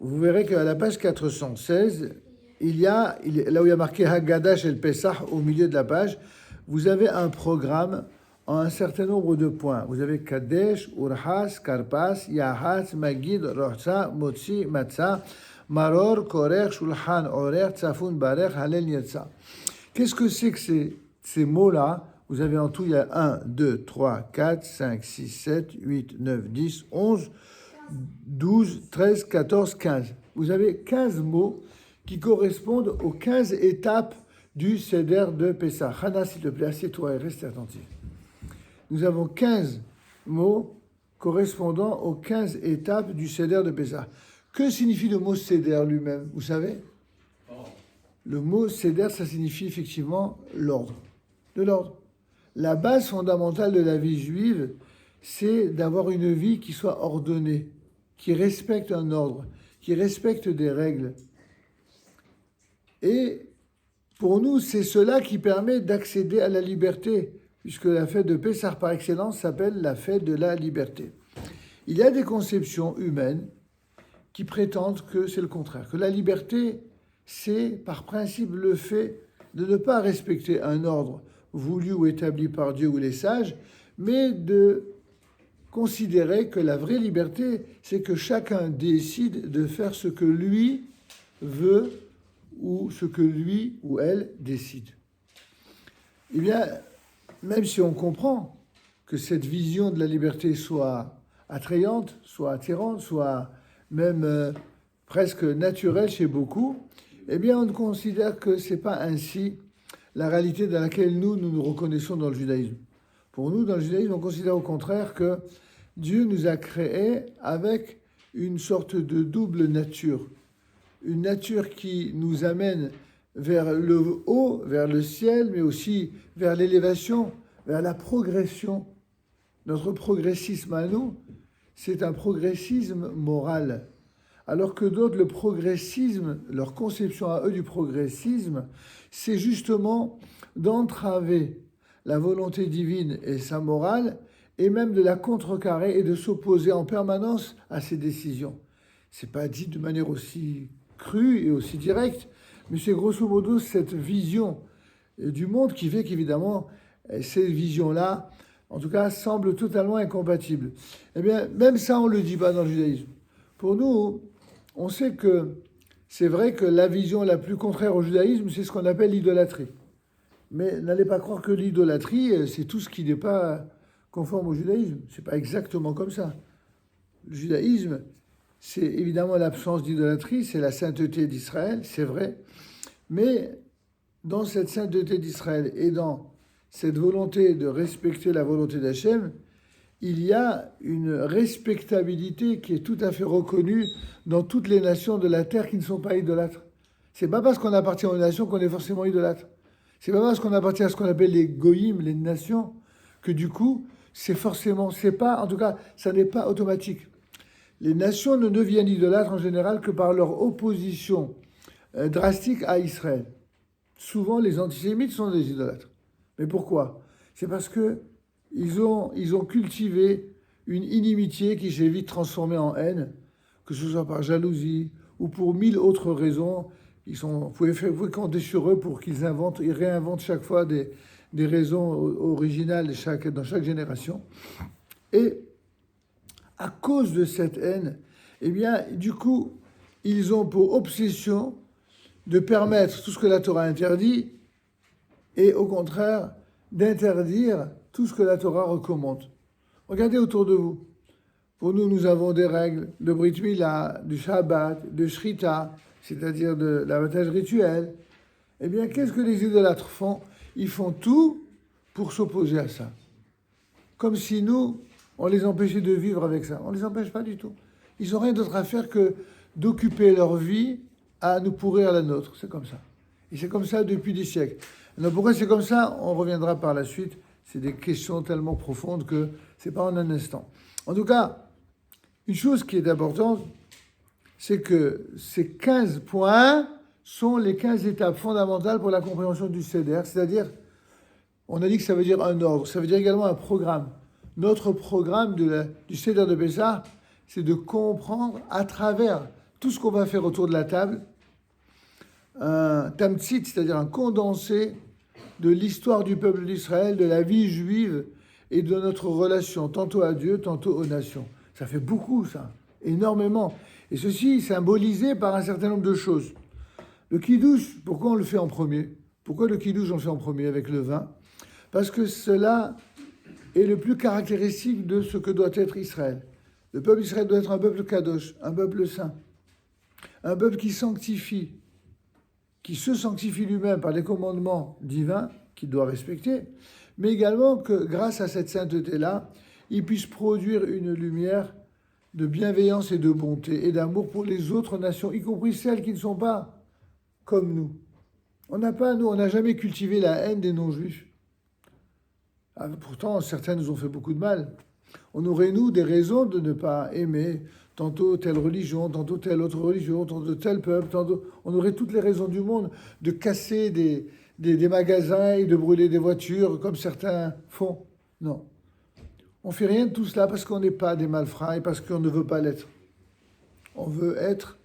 vous verrez qu'à la page 416, là où il y a marqué Haggadah el Pesach au milieu de la page, vous avez un programme en un certain nombre de points. Vous avez Kadesh, Urhas, Karpas, Yahatz, Magid, Rocha, Motzi, Matzah, Maror, Korer, Shulchan, Orer, Tzafun, Barer, Halel, Yetza. Qu'est-ce que c'est que ces mots-là? Vous avez en tout, il y a 1, 2, 3, 4, 5, 6, 7, 8, 9, 10, 11, 12, 13, 14, 15. Vous avez 15 mots qui correspondent aux 15 étapes du Seder de Pessah. Hana, s'il te plaît, assieds-toi et reste attentif. Nous avons 15 mots correspondant aux 15 étapes du Seder de Pessah. Que signifie le mot Seder lui-même? Vous savez? Le mot Seder, ça signifie effectivement l'ordre. De l'ordre. La base fondamentale de la vie juive, c'est d'avoir une vie qui soit ordonnée, qui respecte un ordre, qui respecte des règles. Et pour nous, c'est cela qui permet d'accéder à la liberté, puisque la fête de Pessah par excellence s'appelle la fête de la liberté. Il y a des conceptions humaines qui prétendent que c'est le contraire, que la liberté, c'est par principe le fait de ne pas respecter un ordre voulu ou établi par Dieu ou les sages, mais de considérer que la vraie liberté, c'est que chacun décide de faire ce que lui veut ou ce que lui ou elle décide. Eh bien, même si on comprend que cette vision de la liberté soit attrayante, soit attirante, soit même presque naturelle chez beaucoup, eh bien, on considère que ce n'est pas ainsi la réalité dans laquelle nous reconnaissons dans le judaïsme. Pour nous, dans le judaïsme, on considère au contraire que Dieu nous a créés avec une sorte de double nature. Une nature qui nous amène vers le haut, vers le ciel, mais aussi vers l'élévation, vers la progression. Notre progressisme à nous, c'est un progressisme moral. Alors que d'autres, le progressisme, leur conception à eux du progressisme, c'est justement d'entraver la volonté divine et sa morale, et même de la contrecarrer et de s'opposer en permanence à ces décisions. C'est pas dit de manière aussi crue et aussi directe, mais c'est grosso modo cette vision du monde qui fait qu'évidemment, ces visions-là, en tout cas, semblent totalement incompatibles. Eh bien, même ça, on ne le dit pas dans le judaïsme. Pour nous, on sait que c'est vrai que la vision la plus contraire au judaïsme, c'est ce qu'on appelle l'idolâtrie. Mais n'allez pas croire que l'idolâtrie, c'est tout ce qui n'est pas conforme au judaïsme. Ce n'est pas exactement comme ça. Le judaïsme, c'est évidemment l'absence d'idolâtrie, c'est la sainteté d'Israël, c'est vrai. Mais dans cette sainteté d'Israël et dans cette volonté de respecter la volonté d'Hachem, il y a une respectabilité qui est tout à fait reconnue dans toutes les nations de la terre qui ne sont pas idolâtres. C'est pas parce qu'on appartient aux nations qu'on est forcément idolâtre. C'est pas parce qu'on appartient à ce qu'on appelle les goïms, les nations, que du coup, c'est pas, en tout cas, ça n'est pas automatique. Les nations ne deviennent idolâtres en général que par leur opposition drastique à Israël. Souvent, les antisémites sont des idolâtres. Mais pourquoi? C'est parce que ils ont cultivé une inimitié qui s'est vite transformée en haine, que ce soit par jalousie ou pour 1000 autres raisons. Vous pouvez compter sur eux pour qu'ils réinventent chaque fois des raisons originales dans chaque génération. Et à cause de cette haine, eh bien, du coup, ils ont pour obsession de permettre tout ce que la Torah interdit et au contraire d'interdire tout ce que la Torah recommande. Regardez autour de vous. Pour nous, nous avons des règles de Brit Mila, du Shabbat, de Shrita, c'est-à-dire de l'abattage rituel. Eh bien, qu'est-ce que les idolâtres font? Ils font tout pour s'opposer à ça. Comme si nous, on les empêchait de vivre avec ça. On ne les empêche pas du tout. Ils n'ont rien d'autre à faire que d'occuper leur vie à nous pourrir la nôtre. C'est comme ça. Et c'est comme ça depuis des siècles. Alors pourquoi c'est comme ça? On reviendra par la suite. C'est des questions tellement profondes que ce n'est pas en un instant. En tout cas, une chose qui est importante, c'est que ces 15 points sont les 15 étapes fondamentales pour la compréhension du Seder. C'est-à-dire, on a dit que ça veut dire un ordre, ça veut dire également un programme. Notre programme du Seder de Pessah, c'est de comprendre à travers tout ce qu'on va faire autour de la table, un tamtsit, c'est-à-dire un condensé de l'histoire du peuple d'Israël, de la vie juive et de notre relation, tantôt à Dieu, tantôt aux nations. Ça fait beaucoup, ça, énormément. Et ceci symbolisé par un certain nombre de choses. Le kiddush, pourquoi on le fait en premier? Pourquoi le kiddush on le fait en premier avec le vin? Parce que cela est le plus caractéristique de ce que doit être Israël. Le peuple d'Israël doit être un peuple kadosh, un peuple saint, un peuple qui sanctifie, qui se sanctifie lui-même par les commandements divins qu'il doit respecter, mais également que grâce à cette sainteté-là, il puisse produire une lumière de bienveillance et de bonté et d'amour pour les autres nations, y compris celles qui ne sont pas comme nous. On n'a jamais cultivé la haine des non-juifs. Pourtant, certains nous ont fait beaucoup de mal. On aurait, nous, des raisons de ne pas aimer tantôt telle religion, tantôt telle autre religion, tantôt tel peuple, tantôt... On aurait toutes les raisons du monde de casser des magasins et de brûler des voitures, comme certains font. Non. On ne fait rien de tout cela parce qu'on n'est pas des malfrats et parce qu'on ne veut pas l'être. On veut être,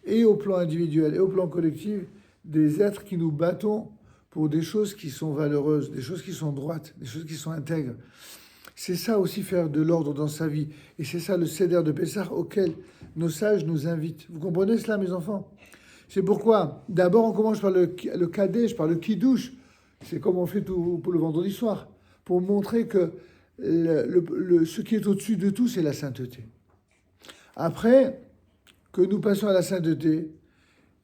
et au plan individuel et au plan collectif, des êtres qui nous battons pour des choses qui sont valeureuses, des choses qui sont droites, des choses qui sont intègres. C'est ça aussi faire de l'ordre dans sa vie. Et c'est ça le Seder de Pessah auquel nos sages nous invitent. Vous comprenez cela, mes enfants? C'est pourquoi, d'abord, on commence par le Kadesh, par le Kiddush. C'est comme on fait tout pour le vendredi soir, pour montrer que ce qui est au-dessus de tout, c'est la sainteté. Après que nous passions à la sainteté,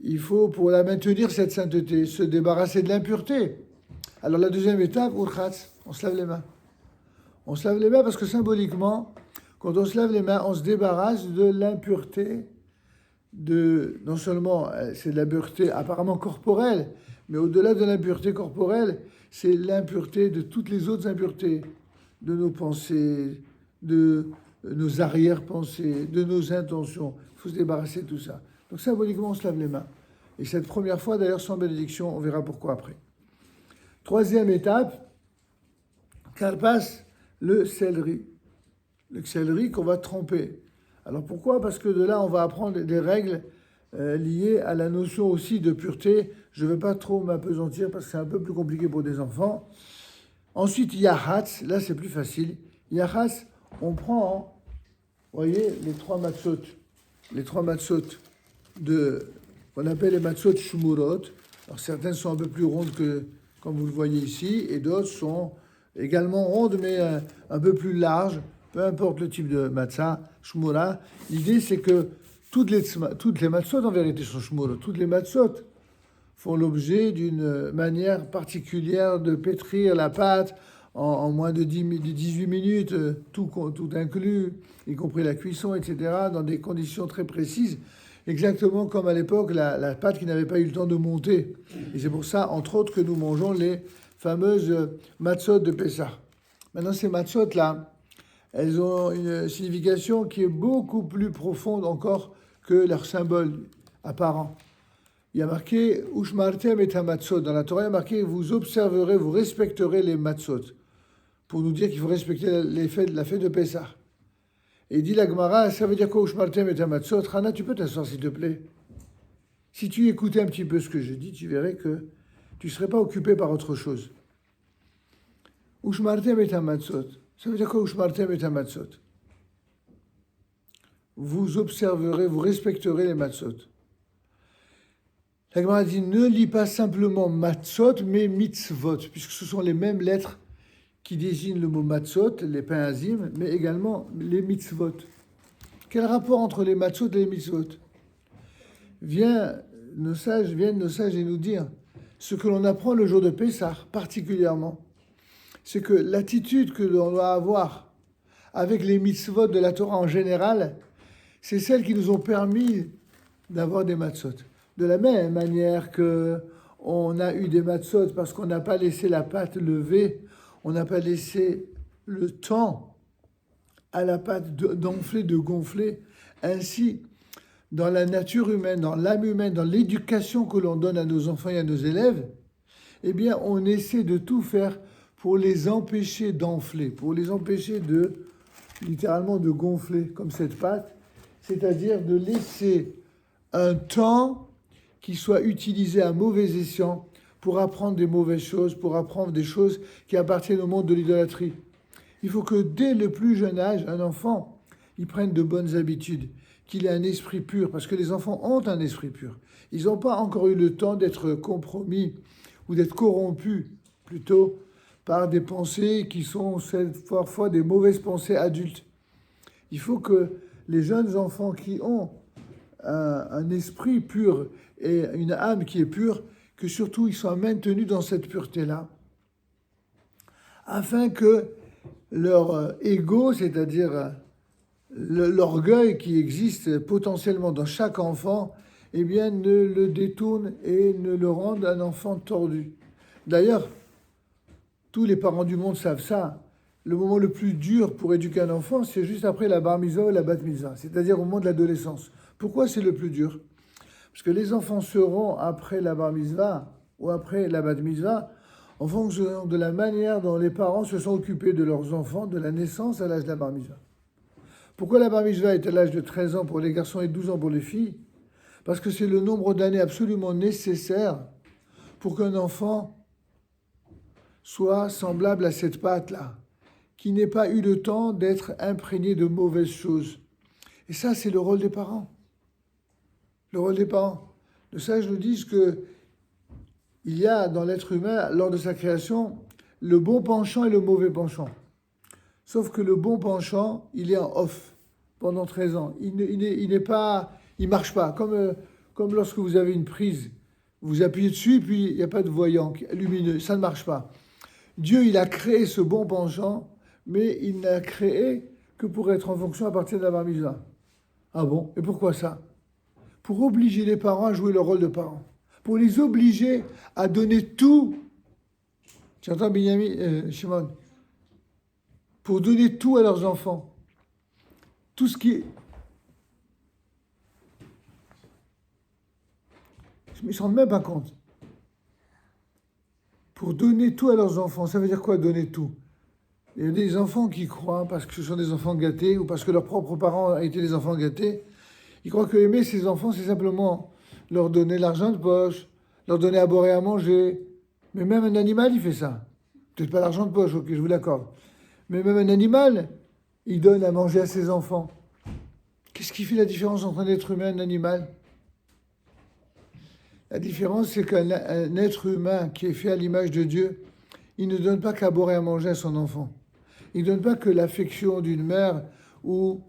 il faut, pour la maintenir, cette sainteté, se débarrasser de l'impureté. Alors la deuxième étape, Urchatz, on se lave les mains. On se lave les mains parce que symboliquement, quand on se lave les mains, on se débarrasse de l'impureté, non seulement c'est de l'impureté apparemment corporelle, mais au-delà de l'impureté corporelle, c'est l'impureté de toutes les autres impuretés, de nos pensées, de nos arrière-pensées, de nos intentions. Il faut se débarrasser de tout ça. Donc symboliquement, on se lave les mains. Et cette première fois, d'ailleurs, sans bénédiction, on verra pourquoi après. Troisième étape, passe le céleri. Le céleri qu'on va tremper. Alors pourquoi? Parce que de là, on va apprendre des règles liées à la notion aussi de pureté. Je ne vais pas trop m'apesantir parce que c'est un peu plus compliqué pour des enfants. Ensuite, Yahatz, là c'est plus facile. Yahatz, on prend, vous voyez, les trois matzot qu'on appelle les matzot shumurot. Alors certaines sont un peu plus rondes que, comme vous le voyez ici, et d'autres sont également rondes, mais un peu plus larges, peu importe le type de matzah, shumura. L'idée, c'est que toutes les matzot, en vérité, sont shumurot. Toutes les matzot font l'objet d'une manière particulière de pétrir la pâte en moins de 18 minutes, tout inclus, y compris la cuisson, etc., dans des conditions très précises, exactement comme à l'époque, la pâte qui n'avait pas eu le temps de monter. Et c'est pour ça, entre autres, que nous mangeons les fameuses matzot de Pessah. Maintenant, ces matzot-là, elles ont une signification qui est beaucoup plus profonde encore que leur symbole apparent. Il y a marqué « Ushmartem et matzot ». Dans la Torah, il y a marqué « Vous observerez, vous respecterez les matzot ». Pour nous dire qu'il faut respecter la fête de Pessah. Et il dit la Gemara, ça veut dire quoi, Ushmartem et matzot? Rana, tu peux t'asseoir s'il te plaît? Si tu écoutais un petit peu ce que je dis, tu verrais que tu ne serais pas occupé par autre chose. Ushmartem et matzot. Ça veut dire quoi, Ushmartem et matzot? Vous observerez, vous respecterez les matzot. La Gemara dit, ne lis pas simplement matzot, mais mitzvot, puisque ce sont les mêmes lettres qui désignent le mot matzot, les pains azim, mais également les mitzvot. Quel rapport entre les matzot et les mitzvot? Viennent nos sages et nous dire ce que l'on apprend le jour de Pessah, particulièrement. C'est que l'attitude que l'on doit avoir avec les mitzvot de la Torah en général, c'est celles qui nous ont permis d'avoir des matzot. De la même manière qu'on a eu des matzot parce qu'on n'a pas laissé la pâte lever, on n'a pas laissé le temps à la pâte d'enfler, de gonfler. Ainsi, dans la nature humaine, dans l'âme humaine, dans l'éducation que l'on donne à nos enfants et à nos élèves, eh bien, on essaie de tout faire pour les empêcher d'enfler, pour les empêcher littéralement de gonfler, comme cette pâte. c'est-à-dire de laisser un temps qui soit utilisé à mauvais escient pour apprendre des mauvaises choses, pour apprendre des choses qui appartiennent au monde de l'idolâtrie. Il faut que dès le plus jeune âge, un enfant, il prenne de bonnes habitudes, qu'il ait un esprit pur, parce que les enfants ont un esprit pur. Ils n'ont pas encore eu le temps d'être compromis ou d'être corrompus, plutôt, par des pensées qui sont parfois des mauvaises pensées adultes. Il faut que les jeunes enfants qui ont un esprit pur et une âme qui est pure, que surtout ils soient maintenus dans cette pureté-là, afin que leur ego, c'est-à-dire l'orgueil qui existe potentiellement dans chaque enfant, eh bien, ne le détourne et ne le rende un enfant tordu. D'ailleurs, tous les parents du monde savent ça. Le moment le plus dur pour éduquer un enfant, c'est juste après la bar mitzvah ou la bat mitzvah, c'est-à-dire au moment de l'adolescence. Pourquoi c'est le plus dur? Parce que les enfants seront, après la bar mitzvah ou après la bat mitzvah, en fonction de la manière dont les parents se sont occupés de leurs enfants de la naissance à l'âge de la bar mitzvah. Pourquoi la bar mitzvah est à l'âge de 13 ans pour les garçons et 12 ans pour les filles? Parce que c'est le nombre d'années absolument nécessaire pour qu'un enfant soit semblable à cette pâte-là, qui n'ait pas eu le temps d'être imprégné de mauvaises choses. Et ça, c'est le rôle des parents. Le rôle des parents. Les sages nous disent que il y a dans l'être humain, lors de sa création, le bon penchant et le mauvais penchant. Sauf que le bon penchant, il est en off pendant 13 ans. Il marche pas. Comme lorsque vous avez une prise, vous appuyez dessus, puis il n'y a pas de voyant lumineux. Ça ne marche pas. Dieu, il a créé ce bon penchant, mais il n'a créé que pour être en fonction à partir de la bar mitzvah. Ah bon? Et pourquoi ça? Pour obliger les parents à jouer leur rôle de parents. Pour les obliger à donner tout. Tu entends, Binyamin, Shimon? Pour donner tout à leurs enfants. Tout ce qui est... Je ne me rends même pas compte. Pour donner tout à leurs enfants, ça veut dire quoi, donner tout? Il y a des enfants qui croient, parce que ce sont des enfants gâtés, ou parce que leurs propres parents ont été des enfants gâtés, ils croient que aimer ces enfants, c'est simplement leur donner l'argent de poche, leur donner à boire et à manger. Mais même un animal, il fait ça. Peut-être pas l'argent de poche, ok, je vous l'accorde. Mais même un animal, il donne à manger à ses enfants. Qu'est-ce qui fait la différence entre un être humain et un animal? La différence, c'est qu'un être humain qui est fait à l'image de Dieu, il ne donne pas qu'à boire et à manger à son enfant. Il ne donne pas que l'affection d'une mère ou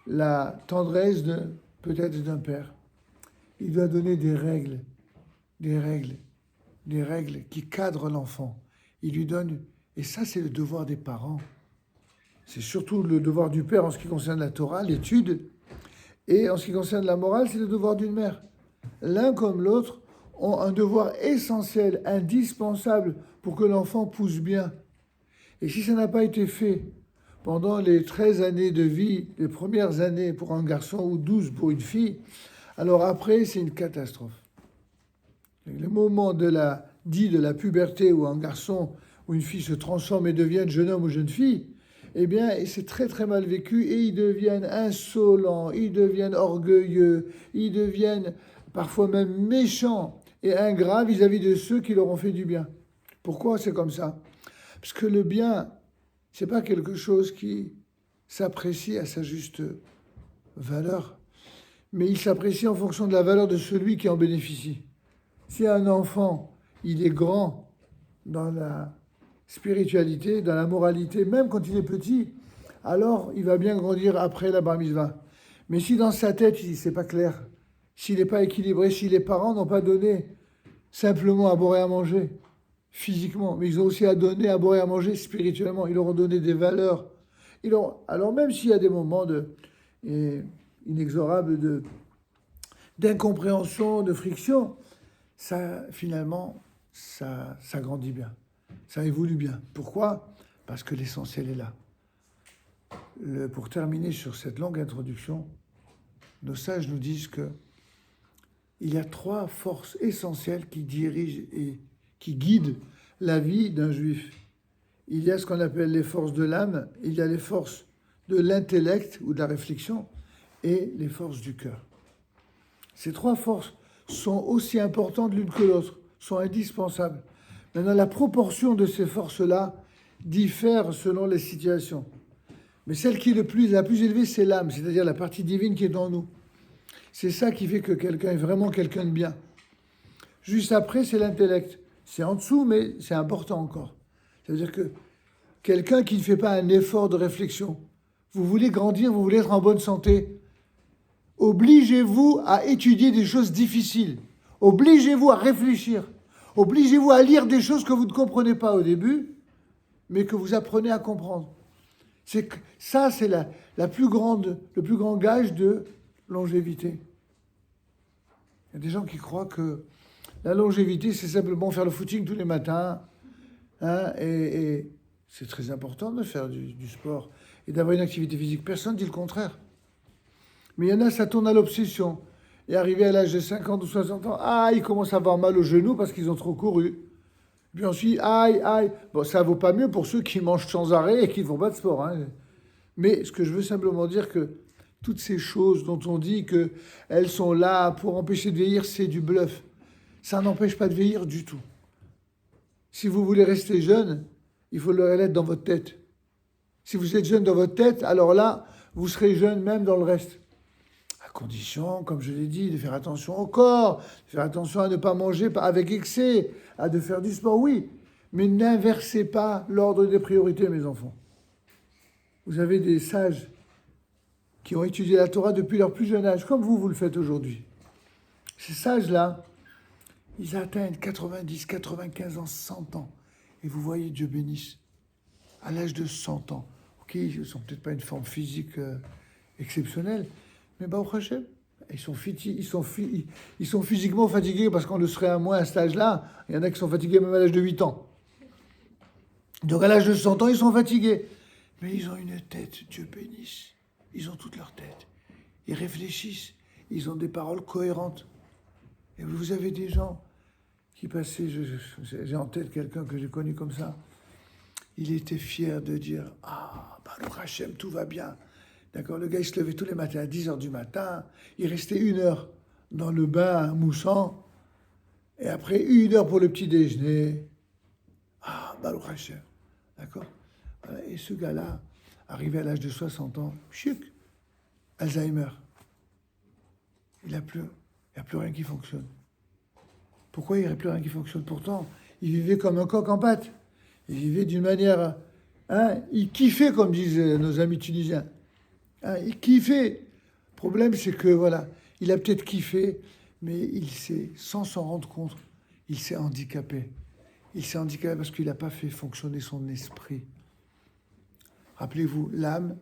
la tendresse peut-être d'un père. Il doit donner des règles qui cadrent l'enfant. Il lui donne, et ça c'est le devoir des parents. C'est surtout le devoir du père en ce qui concerne la Torah, l'étude, et en ce qui concerne la morale, c'est le devoir d'une mère. L'un comme l'autre ont un devoir essentiel, indispensable pour que l'enfant pousse bien. Et si ça n'a pas été fait pendant les 13 années de vie, les premières années pour un garçon ou 12 pour une fille, alors après, c'est une catastrophe. Le moment de la puberté où un garçon ou une fille se transforme et devient jeune homme ou jeune fille, eh bien, c'est très très mal vécu et ils deviennent insolents, ils deviennent orgueilleux, ils deviennent parfois même méchants et ingrats vis-à-vis de ceux qui leur ont fait du bien. Pourquoi c'est comme ça? Parce que le bien, c'est pas quelque chose qui s'apprécie à sa juste valeur, mais il s'apprécie en fonction de la valeur de celui qui en bénéficie. Si un enfant, il est grand dans la spiritualité, dans la moralité, même quand il est petit, alors il va bien grandir après la bar mitzvah. Mais si dans sa tête, c'est pas clair, s'il n'est pas équilibré, si les parents n'ont pas donné simplement à boire et à manger, physiquement, mais ils ont aussi à donner à boire et à manger spirituellement, ils leur ont donné des valeurs. Alors même s'il y a des moments inexorables d'incompréhension, de friction, ça, finalement, ça grandit bien. Ça évolue bien. Pourquoi? Parce que l'essentiel est là. Pour terminer sur cette longue introduction, nos sages nous disent que il y a 3 forces essentielles qui dirigent et qui guident la vie d'un juif. Il y a ce qu'on appelle les forces de l'âme, il y a les forces de l'intellect ou de la réflexion, et les forces du cœur. Ces trois forces sont aussi importantes l'une que l'autre, sont indispensables. Maintenant, la proportion de ces forces-là diffère selon les situations. Mais celle qui est la plus élevée, c'est l'âme, c'est-à-dire la partie divine qui est en nous. C'est ça qui fait que quelqu'un est vraiment quelqu'un de bien. Juste après, c'est l'intellect. C'est en dessous, mais c'est important encore. C'est-à-dire que quelqu'un qui ne fait pas un effort de réflexion, vous voulez grandir, vous voulez être en bonne santé, obligez-vous à étudier des choses difficiles. Obligez-vous à réfléchir. Obligez-vous à lire des choses que vous ne comprenez pas au début, mais que vous apprenez à comprendre. C'est le plus grand gage de longévité. Il y a des gens qui croient que la longévité, c'est simplement faire le footing tous les matins. Hein, et c'est très important de faire du sport et d'avoir une activité physique. Personne ne dit le contraire. Mais il y en a, ça tourne à l'obsession. Et arrivé à l'âge de 50 ou 60 ans, ils commencent à avoir mal aux genoux parce qu'ils ont trop couru. Puis ensuite, aïe. Bon, ça vaut pas mieux pour ceux qui mangent sans arrêt et qui ne font pas de sport. Hein. Mais ce que je veux simplement dire que toutes ces choses dont on dit qu'elles sont là pour empêcher de vieillir, c'est du bluff. Ça n'empêche pas de vieillir du tout. Si vous voulez rester jeune, il faut le l'être dans votre tête. Si vous êtes jeune dans votre tête, alors là, vous serez jeune même dans le reste. À condition, comme je l'ai dit, de faire attention au corps, de faire attention à ne pas manger avec excès, de faire du sport, oui. Mais n'inversez pas l'ordre des priorités, mes enfants. Vous avez des sages qui ont étudié la Torah depuis leur plus jeune âge, comme vous le faites aujourd'hui. Ces sages-là, ils atteignent 90, 95 ans, 100 ans. Et vous voyez, Dieu bénisse, à l'âge de 100 ans. Ok, ils ne sont peut-être pas une forme physique exceptionnelle, mais Baruch Hashem, ils sont physiquement fatigués parce qu'on le serait à moins à cet âge-là. Il y en a qui sont fatigués même à l'âge de 8 ans. Donc à l'âge de 100 ans, ils sont fatigués. Mais ils ont une tête, Dieu bénisse. Ils ont toute leur tête. Ils réfléchissent. Ils ont des paroles cohérentes. Et vous avez des gens qui passaient, j'ai en tête quelqu'un que j'ai connu comme ça. Il était fier de dire « Baruch Hashem, tout va bien ». D'accord, le gars, il se levait tous les matins à 10h du matin. Il restait 1 heure dans le bain moussant. Et après, 1 heure pour le petit déjeuner. Baruch Hashem. D'accord. Voilà. Et ce gars-là, arrivé à l'âge de 60 ans, chic, Alzheimer. Il n'y a plus rien qui fonctionne. Pourquoi il n'y aurait plus rien qui fonctionne? Pourtant, il vivait comme un coq en pâte. Il vivait d'une manière... il kiffait, comme disent nos amis tunisiens. Il kiffait. Le problème, c'est que, voilà, il a peut-être kiffé, mais il s'est, sans s'en rendre compte, il s'est handicapé. Il s'est handicapé parce qu'il n'a pas fait fonctionner son esprit. Rappelez-vous, l'âme,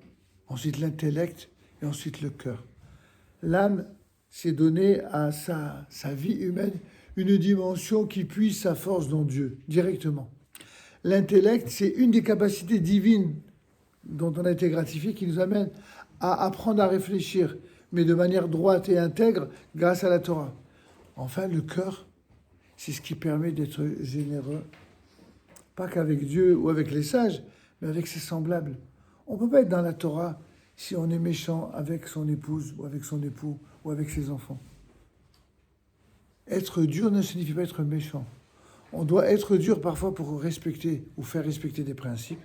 ensuite l'intellect et ensuite le cœur. L'âme s'est donnée à sa vie humaine une dimension qui puise sa force dans Dieu, directement. L'intellect, c'est une des capacités divines dont on a été gratifié qui nous amène à apprendre à réfléchir, mais de manière droite et intègre grâce à la Torah. Enfin, le cœur, c'est ce qui permet d'être généreux, pas qu'avec Dieu ou avec les sages, mais avec ses semblables. On ne peut pas être dans la Torah si on est méchant avec son épouse ou avec son époux ou avec ses enfants. Être dur ne signifie pas être méchant. On doit être dur parfois pour respecter ou faire respecter des principes,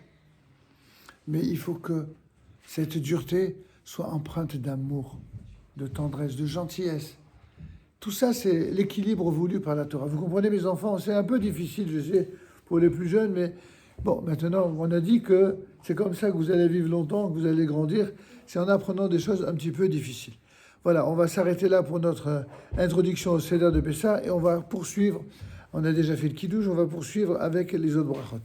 mais il faut que cette dureté soit empreinte d'amour, de tendresse, de gentillesse. Tout ça, c'est l'équilibre voulu par la Torah. Vous comprenez, mes enfants, c'est un peu difficile, je sais, pour les plus jeunes, mais bon, maintenant, on a dit que c'est comme ça que vous allez vivre longtemps, que vous allez grandir. C'est en apprenant des choses un petit peu difficiles. Voilà, on va s'arrêter là pour notre introduction au Seder de Pessah et on va poursuivre. On a déjà fait le Kiddush, on va poursuivre avec les autres brachot.